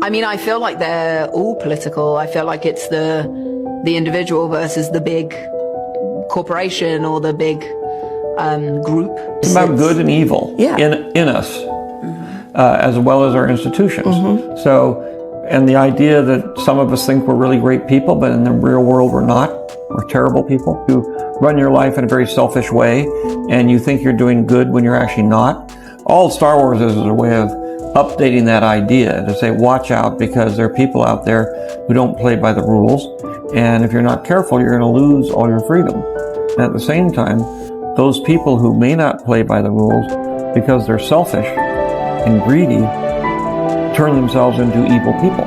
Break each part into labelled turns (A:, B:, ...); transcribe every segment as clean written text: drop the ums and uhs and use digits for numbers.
A: I mean, I feel like they're all political. I feel like it's the individual versus the big corporation or the big group.
B: It's about good and evil in us, as well as our institutions. So, and the idea that some of us think we're really great people, but in the real world we're not. We're terrible people who run your life in a very selfish way, and you think you're doing good when you're actually not. All Star Wars is a way of updating that idea to say, watch out, because there are people out there who don't play by the rules, and if you're not careful, you're going to lose all your freedom. And at the same time, those people who may not play by the rules because they're selfish and greedy turn themselves into evil people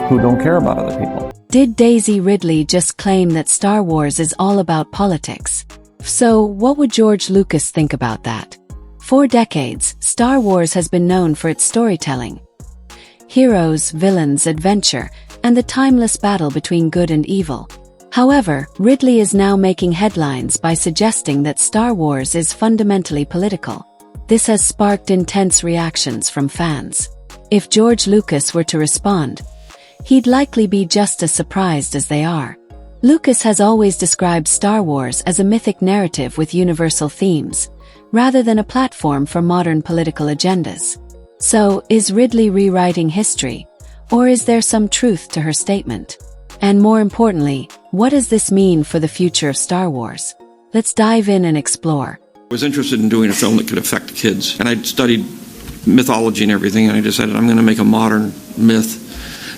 B: who don't care about other people.
C: Did Daisy Ridley just claim that Star Wars is all about politics? So, what would George Lucas think about that? For decades, Star Wars has been known for its storytelling. Heroes, villains, adventure, and the timeless battle between good and evil. However, Ridley is now making headlines by suggesting that Star Wars is fundamentally political. This has sparked intense reactions from fans. If George Lucas were to respond, he'd likely be just as surprised as they are. Lucas has always described Star Wars as a mythic narrative with universal themes, rather than a platform for modern political agendas. So, is Ridley rewriting history, or is there some truth to her statement? And more importantly, what does this mean for the future of Star Wars? Let's dive in and explore.
D: I was interested in doing a film that could affect kids, and I'd studied mythology and everything, and I decided I'm going to make a modern myth,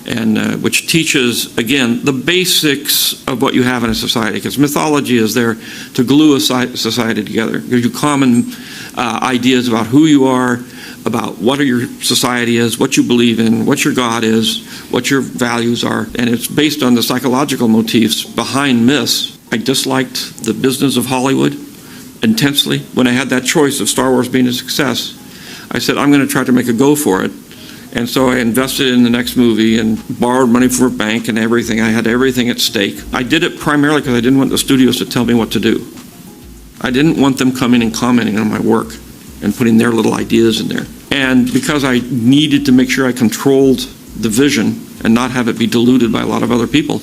D: and which teaches, again, the basics of what you have in a society, because mythology is there to glue a society together. It gives you common ideas about who you are, about what your society is, what you believe in, what your God is, what your values are, and it's based on the psychological motifs behind myths. I disliked the business of Hollywood intensely. When I had that choice of Star Wars being a success, I said, I'm going to try to make a go for it. And so I invested in the next movie and borrowed money from a bank and everything. I had everything at stake. I did it primarily because I didn't want the studios to tell me what to do. I didn't want them coming and commenting on my work and putting their little ideas in there. And because I needed to make sure I controlled the vision and not have it be diluted by a lot of other people,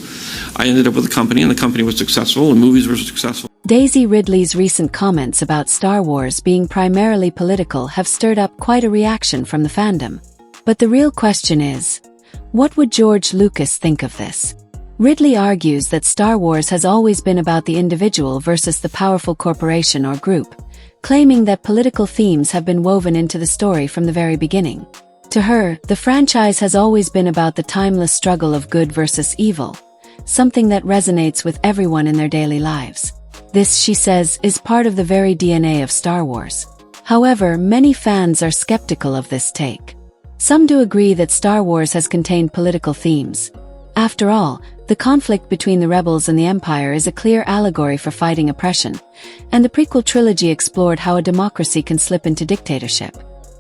D: I ended up with a company, and the company was successful, and movies were successful.
C: Daisy Ridley's recent comments about Star Wars being primarily political have stirred up quite a reaction from the fandom. But the real question is, what would George Lucas think of this? Ridley argues that Star Wars has always been about the individual versus the powerful corporation or group, claiming that political themes have been woven into the story from the very beginning. To her, the franchise has always been about the timeless struggle of good versus evil, something that resonates with everyone in their daily lives. This, she says, is part of the very DNA of Star Wars. However, many fans are skeptical of this take. Some do agree that Star Wars has contained political themes. After all, the conflict between the rebels and the Empire is a clear allegory for fighting oppression, and the prequel trilogy explored how a democracy can slip into dictatorship.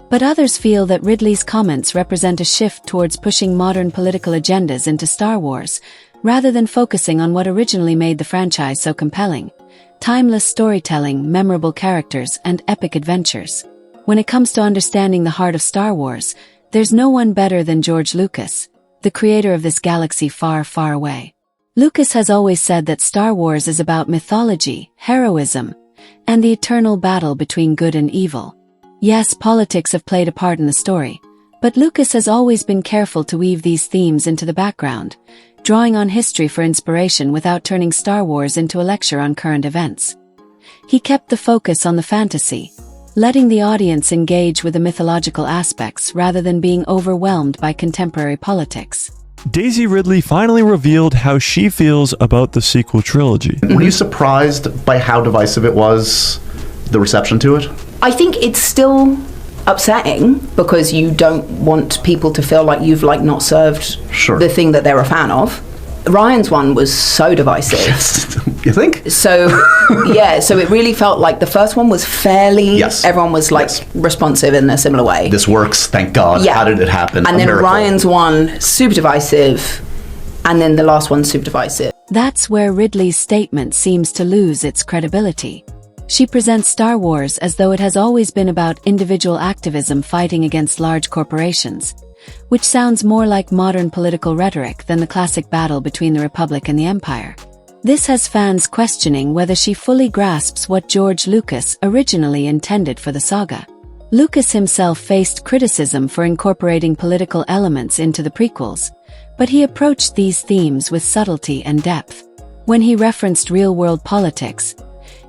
C: But others feel that Ridley's comments represent a shift towards pushing modern political agendas into Star Wars, rather than focusing on what originally made the franchise so compelling: timeless storytelling, memorable characters, and epic adventures. When it comes to understanding the heart of Star Wars, there's no one better than George Lucas, the creator of this galaxy far, far away. Lucas has always said that Star Wars is about mythology, heroism, and the eternal battle between good and evil. Yes, politics have played a part in the story, but Lucas has always been careful to weave these themes into the background, drawing on history for inspiration without turning Star Wars into a lecture on current events. He kept the focus on the fantasy, letting the audience engage with the mythological aspects rather than being overwhelmed by contemporary politics.
E: Daisy Ridley finally revealed how she feels about the sequel trilogy.
F: Were you surprised by how divisive it was, the reception to it?
A: I think it's still upsetting because you don't want people to feel like you've not served the thing that they're a fan of. Ryan's one was so divisive.
F: You think?
A: So, yeah, so it really felt like the first one was fairly, everyone was responsive in a similar way.
F: This works, thank God. Yeah. How did it happen?
A: And then Ryan's one, super divisive, and then the last one, super divisive.
C: That's where Ridley's statement seems to lose its credibility. She presents Star Wars as though it has always been about individual activism fighting against large corporations, which sounds more like modern political rhetoric than the classic battle between the Republic and the Empire. This has fans questioning whether she fully grasps what George Lucas originally intended for the saga. Lucas himself faced criticism for incorporating political elements into the prequels, but he approached these themes with subtlety and depth. When he referenced real-world politics,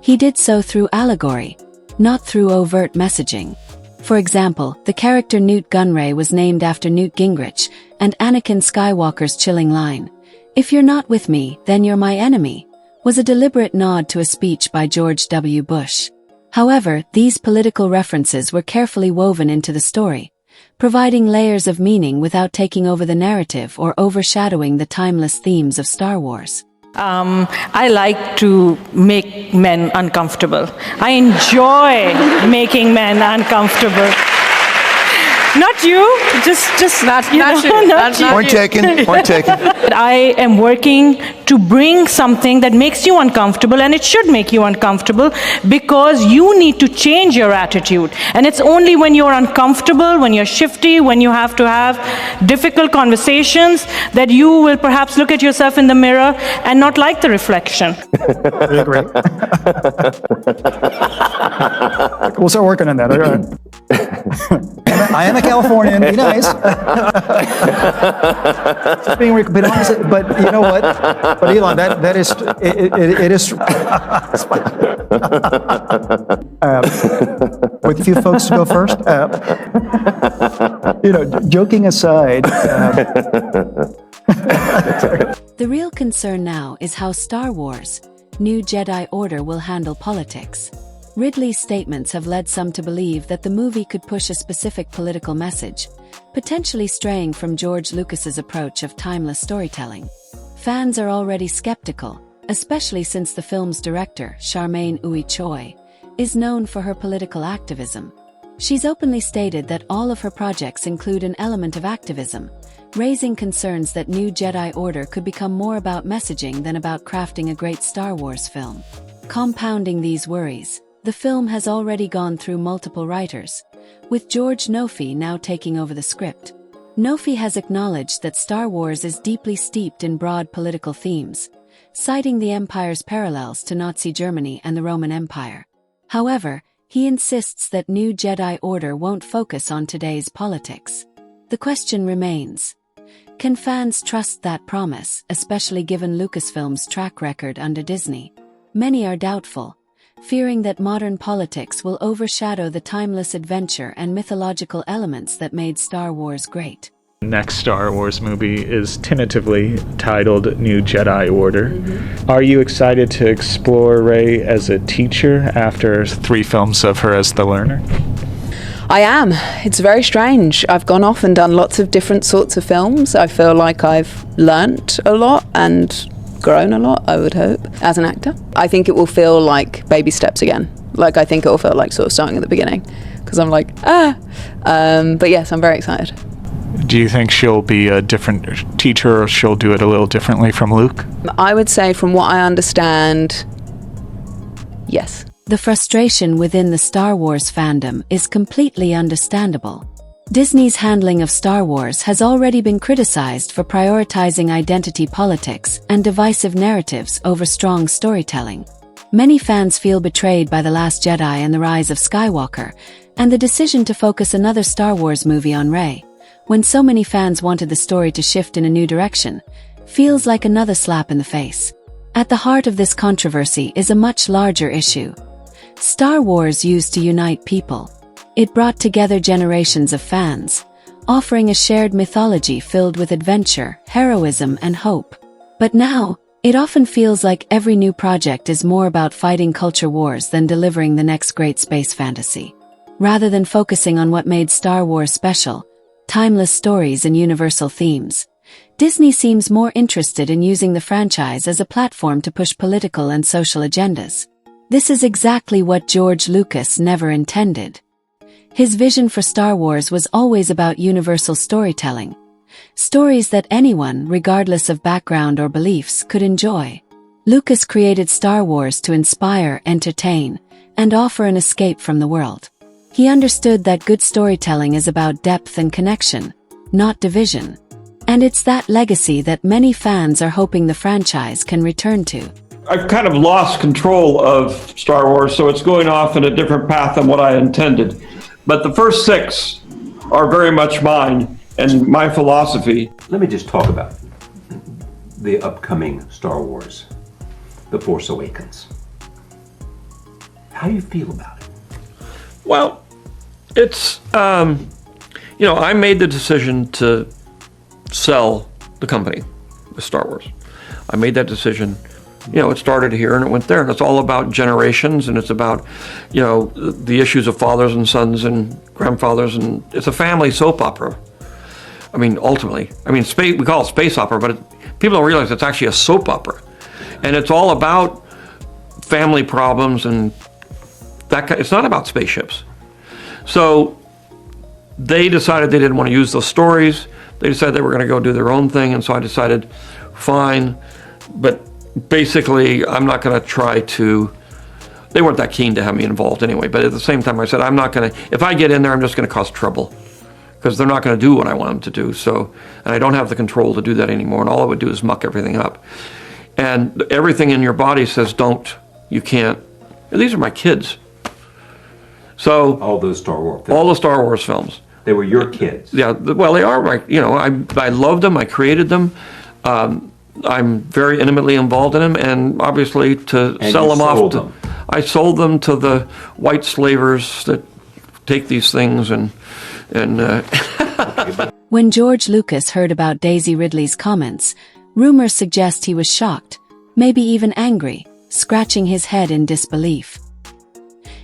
C: he did so through allegory, not through overt messaging. For example, the character Newt Gunray was named after Newt Gingrich, and Anakin Skywalker's chilling line, "If you're not with me, then you're my enemy," was a deliberate nod to a speech by George W. Bush. However, these political references were carefully woven into the story, providing layers of meaning without taking over the narrative or overshadowing the timeless themes of Star Wars.
G: I like to make men uncomfortable. I enjoy making men uncomfortable. Not you, just not you.
H: Point taken. Point taken.
G: I am working to bring something that makes you uncomfortable, and it should make you uncomfortable because you need to change your attitude. And it's only when you're uncomfortable, when you're shifty, when you have to have difficult conversations that you will perhaps look at yourself in the mirror and not like the reflection.
I: Really great. We'll start working on that. I am a Californian. Be nice. Just being but honest. But you know what? But Elon, that is it is. With you folks to go first. Joking aside.
C: The real concern now is how Star Wars: New Jedi Order will handle politics. Ridley's statements have led some to believe that the movie could push a specific political message, potentially straying from George Lucas's approach of timeless storytelling. Fans are already skeptical, especially since the film's director, Charmaine Uy-Choi, is known for her political activism. She's openly stated that all of her projects include an element of activism, raising concerns that New Jedi Order could become more about messaging than about crafting a great Star Wars film. Compounding these worries, the film has already gone through multiple writers, with George Nofi now taking over the script. Nofi has acknowledged that Star Wars is deeply steeped in broad political themes, citing the Empire's parallels to Nazi Germany and the Roman Empire. However, he insists that New Jedi Order won't focus on today's politics. The question remains: can fans trust that promise, especially given Lucasfilm's track record under Disney? Many are doubtful, fearing that modern politics will overshadow the timeless adventure and mythological elements that made Star Wars great.
J: Next Star Wars movie is tentatively titled New Jedi Order. Are you excited to explore Rey as a teacher after 3 films of her as the learner?
A: I am. It's very strange. I've gone off and done lots of different sorts of films. I feel like I've learnt a lot and grown a lot, I would hope, as an actor. I think it will feel like baby steps again. Like, I think it will feel like sort of starting at the beginning, because I'm like, but yes, I'm very excited.
J: Do you think she'll be a different teacher, or she'll do it a little differently from Luke?
A: I would say, from what I understand, yes.
C: The frustration within the Star Wars fandom is completely understandable. Disney's handling of Star Wars has already been criticized for prioritizing identity politics and divisive narratives over strong storytelling. Many fans feel betrayed by The Last Jedi and The Rise of Skywalker, and the decision to focus another Star Wars movie on Rey, when so many fans wanted the story to shift in a new direction, feels like another slap in the face. At the heart of this controversy is a much larger issue. Star Wars used to unite people. It brought together generations of fans, offering a shared mythology filled with adventure, heroism, and hope. But now, it often feels like every new project is more about fighting culture wars than delivering the next great space fantasy. Rather than focusing on what made Star Wars special, timeless stories and universal themes, Disney seems more interested in using the franchise as a platform to push political and social agendas. This is exactly what George Lucas never intended. His vision for Star Wars was always about universal storytelling, stories that anyone, regardless of background or beliefs, could enjoy. Lucas created Star Wars to inspire, entertain, and offer an escape from the world. He understood that good storytelling is about depth and connection, not division. And it's that legacy that many fans are hoping the franchise can return to.
D: I've kind of lost control of Star Wars, so it's going off in a different path than what I intended. But the first 6 are very much mine and my philosophy.
K: Let me just talk about the upcoming Star Wars, The Force Awakens. How do you feel about it?
D: Well, it's, I made the decision to sell the company with Star Wars. I made that decision. It started here and it went there, and it's all about generations, and it's about, the issues of fathers and sons and grandfathers, and it's a family soap opera. I mean, ultimately, we call it space opera, but people don't realize it's actually a soap opera, and it's all about family problems and it's not about spaceships. So they decided they didn't want to use those stories. They decided they were going to go do their own thing, and so I decided, fine, but basically, I'm not going to try to. They weren't that keen to have me involved anyway, but at the same time, I said, I'm not going to. If I get in there, I'm just going to cause trouble because they're not going to do what I want them to do. So, and I don't have the control to do that anymore, and all it would do is muck everything up. And everything in your body says, don't, you can't. And these are my kids. So
K: all those Star Wars films.
D: All the Star Wars films.
K: They were your kids.
D: Yeah, well, they are. I loved them. I created them. I'm very intimately involved in them, and obviously to sell them off. I sold them to the white slavers that take these things and.
C: When George Lucas heard about Daisy Ridley's comments, rumors suggest he was shocked, maybe even angry, scratching his head in disbelief.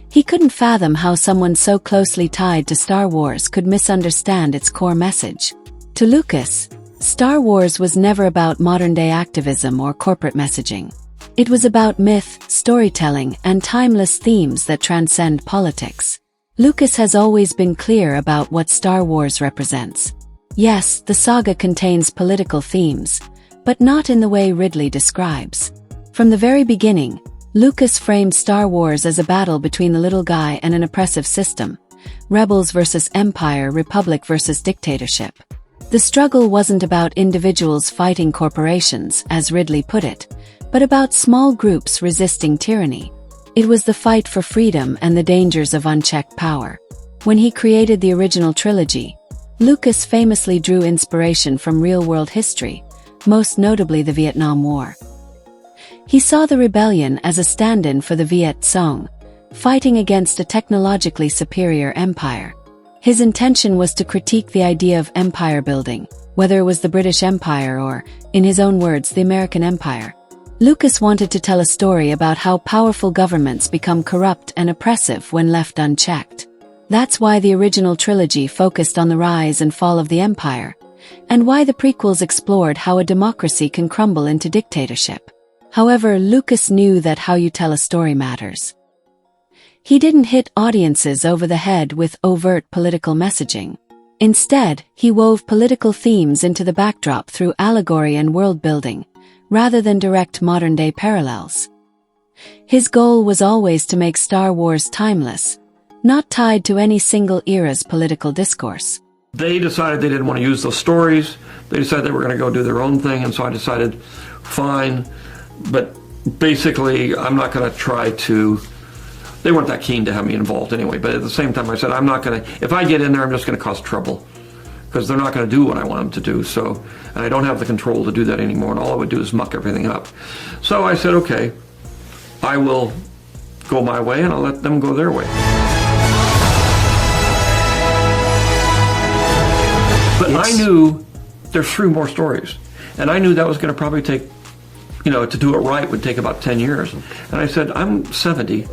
C: He couldn't fathom how someone so closely tied to Star Wars could misunderstand its core message. To Lucas, Star Wars was never about modern-day activism or corporate messaging. It was about myth, storytelling, and timeless themes that transcend politics. Lucas has always been clear about what Star Wars represents. Yes, the saga contains political themes, but not in the way Ridley describes. From the very beginning, Lucas framed Star Wars as a battle between the little guy and an oppressive system, rebels versus empire, republic versus dictatorship. The struggle wasn't about individuals fighting corporations, as Ridley put it, but about small groups resisting tyranny. It was the fight for freedom and the dangers of unchecked power. When he created the original trilogy, Lucas famously drew inspiration from real-world history, most notably the Vietnam War. He saw the rebellion as a stand-in for the Viet Cong, fighting against a technologically superior empire. His intention was to critique the idea of empire building, whether it was the British Empire or, in his own words, the American Empire. Lucas wanted to tell a story about how powerful governments become corrupt and oppressive when left unchecked. That's why the original trilogy focused on the rise and fall of the empire, and why the prequels explored how a democracy can crumble into dictatorship. However, Lucas knew that how you tell a story matters. He didn't hit audiences over the head with overt political messaging. Instead, he wove political themes into the backdrop through allegory and world building, rather than direct modern-day parallels. His goal was always to make Star Wars timeless, not tied to any single era's political discourse.
D: They decided they didn't want to use those stories. They decided they were going to go do their own thing, and so I decided, fine, but basically I'm not going to try to. They weren't that keen to have me involved anyway, but at the same time I said, I'm not going to, if I get in there, I'm just going to cause trouble because they're not going to do what I want them to do. So, and I don't have the control to do that anymore, and all I would do is muck everything up. So I said, okay, I will go my way and I'll let them go their way. But I knew there's 3 more stories, and I knew that was going to probably take, to do it right would take about 10 years. And I said, I'm 70.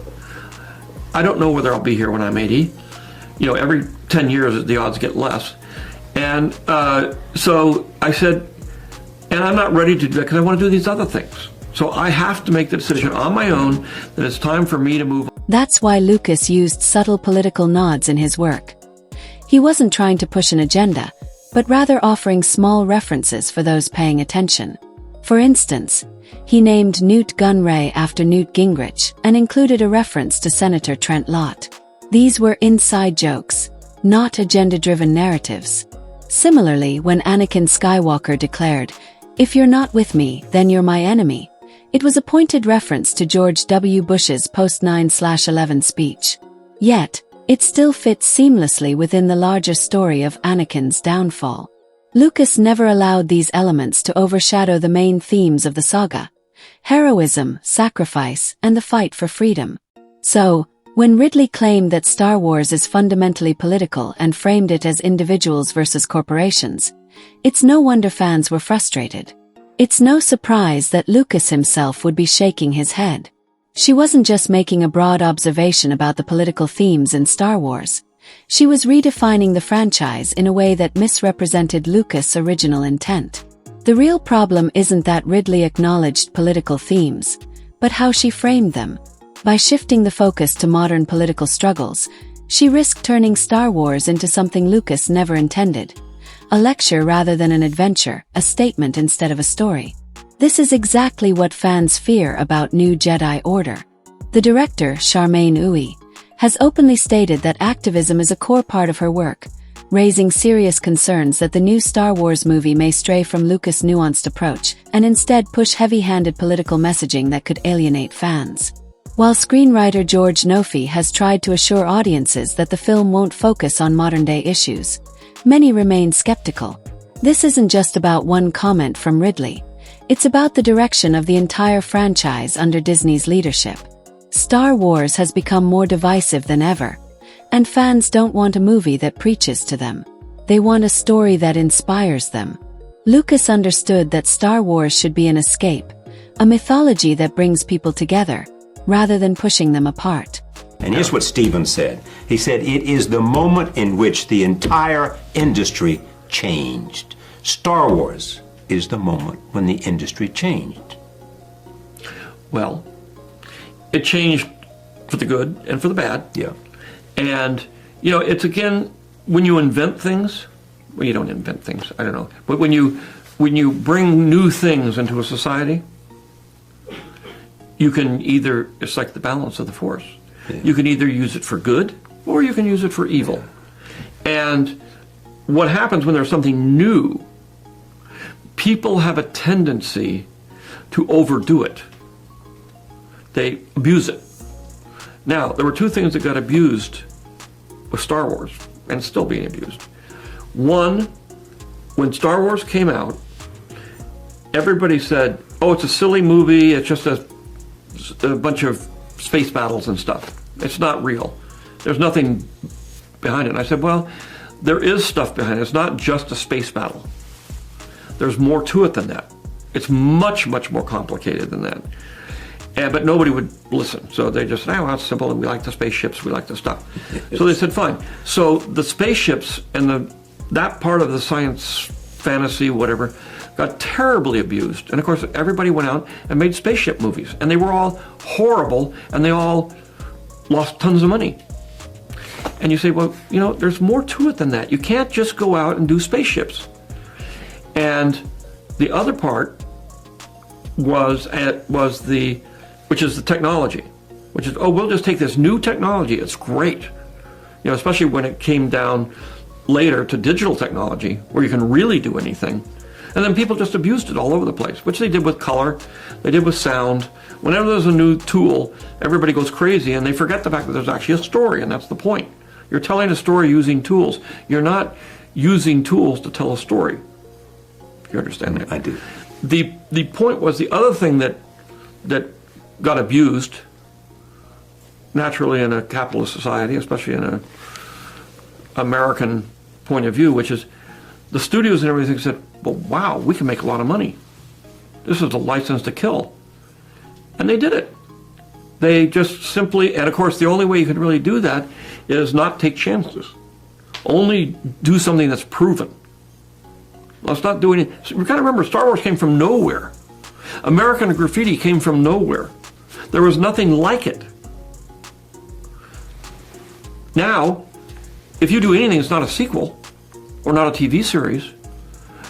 D: I don't know whether I'll be here when I'm 80. Every 10 years the odds get less. And so I said, and I'm not ready to do that because I want to do these other things. So I have to make the decision on my own that it's time for me to move on.
C: That's why Lucas used subtle political nods in his work. He wasn't trying to push an agenda, but rather offering small references for those paying attention. For instance, he named Newt Gunray after Newt Gingrich and included a reference to Senator Trent Lott. These were inside jokes, not agenda-driven narratives. Similarly, when Anakin Skywalker declared, "If you're not with me, then you're my enemy," it was a pointed reference to George W. Bush's post-9/11 speech. Yet, it still fits seamlessly within the larger story of Anakin's downfall. Lucas never allowed these elements to overshadow the main themes of the saga: heroism, sacrifice, and the fight for freedom. So, when Ridley claimed that Star Wars is fundamentally political and framed it as individuals versus corporations, it's no wonder fans were frustrated. It's no surprise that Lucas himself would be shaking his head. She wasn't just making a broad observation about the political themes in Star Wars. She was redefining the franchise in a way that misrepresented Lucas' original intent. The real problem isn't that Ridley acknowledged political themes, but how she framed them. By shifting the focus to modern political struggles, she risked turning Star Wars into something Lucas never intended. A lecture rather than an adventure, a statement instead of a story. This is exactly what fans fear about New Jedi Order. The director, Charmaine Uy, has openly stated that activism is a core part of her work, raising serious concerns that the new Star Wars movie may stray from Lucas' nuanced approach and instead push heavy-handed political messaging that could alienate fans. While screenwriter George Nofi has tried to assure audiences that the film won't focus on modern-day issues, many remain skeptical. This isn't just about one comment from Ridley. It's about the direction of the entire franchise under Disney's leadership. Star Wars has become more divisive than ever, and fans don't want a movie that preaches to them. They want a story that inspires them. Lucas understood that Star Wars should be an escape, a mythology that brings people together, rather than pushing them apart.
K: And here's what Steven said. He said, "It is the moment in which the entire industry changed. Star Wars is the moment when the industry changed."
D: Well, it changed for the good and for the bad.
K: Yeah.
D: And, you know, it's again, when you invent things, well, you don't invent things, I don't know, but when you bring new things into a society, you can either, it's like the balance of the force. Yeah. You can either use it for good or you can use it for evil. And what happens when there's something new, people have a tendency to overdo it. They abuse it. Now, there were two things that got abused with Star Wars, and it's still being abused. One, when Star Wars came out, everybody said, "Oh, it's a silly movie, it's just a bunch of space battles and stuff. It's not real. There's nothing behind it." And I said, well, there is stuff behind it. It's not just a space battle. There's more to it than that. It's much, much more complicated than that. But nobody would listen. So they just said, "Oh, well, it's simple, and we like the spaceships, we like the stuff." So they said, fine. So the spaceships and that part of the science fantasy, whatever, got terribly abused. And of course, everybody went out and made spaceship movies. And they were all horrible, and they all lost tons of money. And you say, well, you know, there's more to it than that. You can't just go out and do spaceships. And the other part which is the technology, which is, oh, we'll just take this new technology, it's great. You know, especially when it came down later to digital technology, where you can really do anything. And then people just abused it all over the place, which they did with color, they did with sound. Whenever there's a new tool, everybody goes crazy, and they forget the fact that there's actually a story, and that's the point. You're telling a story using tools. You're not using tools to tell a story. You understand that?
K: I do.
D: The point was, the other thing that got abused, naturally in a capitalist society, especially in an American point of view, which is the studios and everything said, well, wow, we can make a lot of money. This is a license to kill. And they did it. They just simply, and of course the only way you can really do that is not take chances. Only do something that's proven. Let's not do any, so we got to remember, Star Wars came from nowhere. American Graffiti came from nowhere. There was nothing like it. Now, if you do anything that's not a sequel, or not a TV series,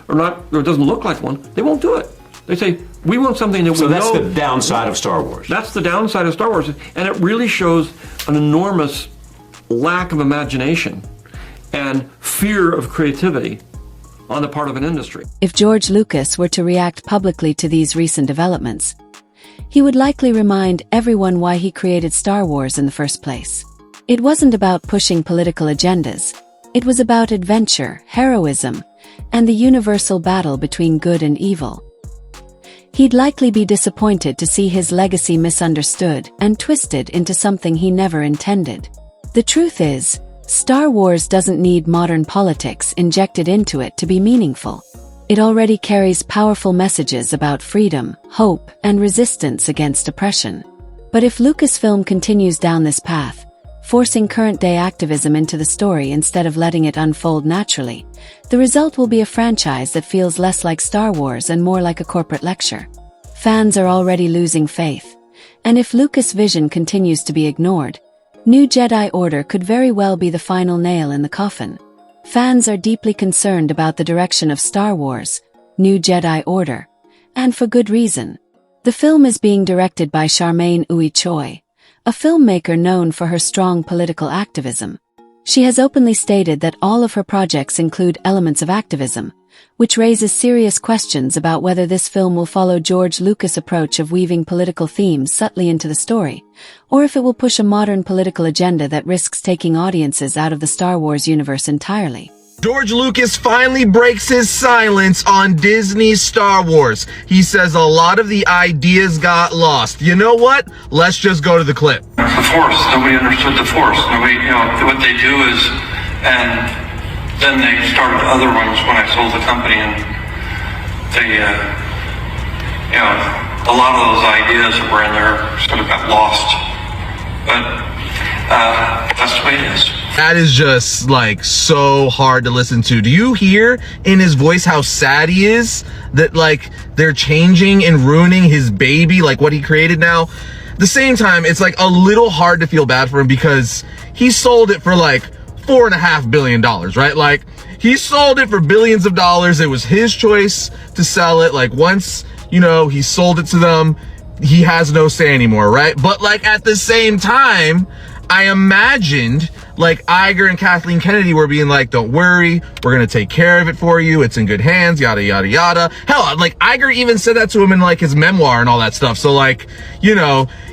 D: or it doesn't look like one, they won't do it. They say, we want something that we know.
K: So that's the downside of Star Wars.
D: That's the downside of Star Wars, and it really shows an enormous lack of imagination and fear of creativity on the part of an industry.
C: If George Lucas were to react publicly to these recent developments, he would likely remind everyone why he created Star Wars in the first place. It wasn't about pushing political agendas. It was about adventure, heroism, and the universal battle between good and evil. He'd likely be disappointed to see his legacy misunderstood and twisted into something he never intended. The truth is, Star Wars doesn't need modern politics injected into it to be meaningful. It already carries powerful messages about freedom, hope, and resistance against oppression. But if Lucasfilm continues down this path, forcing current-day activism into the story instead of letting it unfold naturally, the result will be a franchise that feels less like Star Wars and more like a corporate lecture. Fans are already losing faith, and if Lucas' vision continues to be ignored, New Jedi Order could very well be the final nail in the coffin. Fans are deeply concerned about the direction of Star Wars, New Jedi Order, and for good reason. The film is being directed by Charmaine Uy-Choi, a filmmaker known for her strong political activism. She has openly stated that all of her projects include elements of activism, which raises serious questions about whether this film will follow George Lucas' approach of weaving political themes subtly into the story, or if it will push a modern political agenda that risks taking audiences out of the Star Wars universe entirely.
L: George Lucas finally breaks his silence on Disney's Star Wars. He says a lot of the ideas got lost. You know what? Let's just go to the clip.
M: The Force. Nobody understood the Force. Nobody, what they do is, and then they started other ones when I sold the company, and they, a lot of those ideas that were in there sort of got lost. But that's the way it is.
L: That is just like so hard to listen to. Do you hear in his voice how sad he is that like they're changing and ruining his baby, like what he created now? At the same time, it's like a little hard to feel bad for him because he sold it for like $4.5 billion, right? Like he sold it for billions of dollars. It was his choice to sell it. Like once, he sold it to them, he has no say anymore, right? But like at the same time, I imagined like Iger and Kathleen Kennedy were being like, don't worry, we're going to take care of it for you. It's in good hands, yada, yada, yada. Hell, like Iger even said that to him in like his memoir and all that stuff. So like,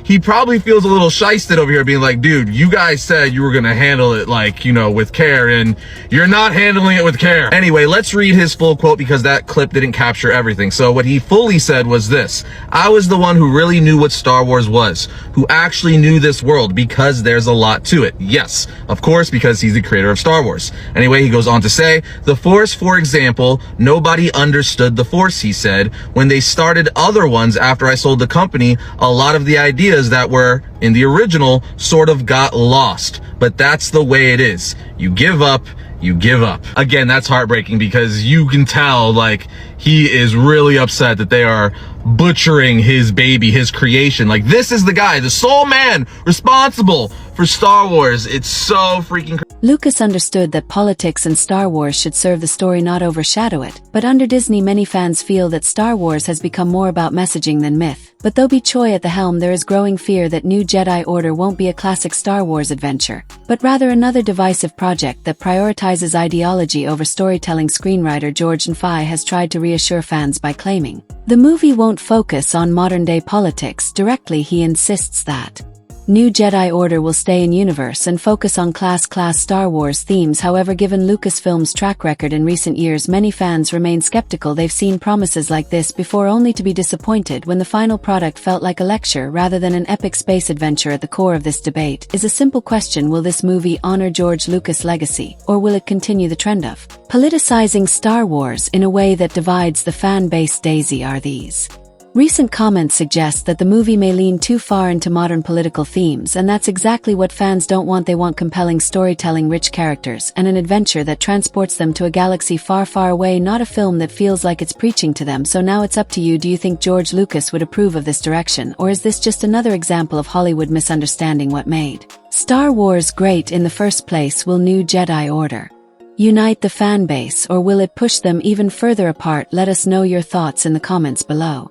L: he probably feels a little shysted over here being like, dude, you guys said you were going to handle it like, with care, and you're not handling it with care. Anyway, let's read his full quote because that clip didn't capture everything. So what he fully said was this: I was the one who really knew what Star Wars was, who actually knew this world, because there's a lot to it. Yes, of course, because he's the creator of Star Wars. Anyway, he goes on to say, the Force, for example, nobody understood the Force, he said. When they started other ones after I sold the company, a lot of the ideas that were in the original sort of got lost. But that's the way it is. You give up. You give up. Again, that's heartbreaking because you can tell like he is really upset that they are butchering his baby, his creation. Like this is the guy, the sole man responsible for Star Wars. It's so freaking crazy.
C: Lucas understood that politics and Star Wars should serve the story, not overshadow it. But under Disney, many fans feel that Star Wars has become more about messaging than myth. But though Choi at the helm, there is growing fear that New Jedi Order won't be a classic Star Wars adventure, but rather another divisive project that prioritizes ideology over storytelling. Screenwriter George N-Fai has tried to reassure fans by claiming, the movie won't focus on modern-day politics directly. He insists that New Jedi Order will stay in universe and focus on class Star Wars themes. However, given Lucasfilm's track record in recent years, many fans remain skeptical. They've seen promises like this before, only to be disappointed when the final product felt like a lecture rather than an epic space adventure. At the core of this debate is a simple question: will this movie honor George Lucas' legacy, or will it continue the trend of politicizing Star Wars in a way that divides the fan base? Daisy, are these recent comments suggest that the movie may lean too far into modern political themes, and that's exactly what fans don't want. They want compelling storytelling, rich characters, and an adventure that transports them to a galaxy far, far away, not a film that feels like it's preaching to them. So now it's up to you. Do you think George Lucas would approve of this direction, or is this just another example of Hollywood misunderstanding what made Star Wars great in the first place? Will New Jedi Order unite the fan base, or will it push them even further apart? Let us know your thoughts in the comments below.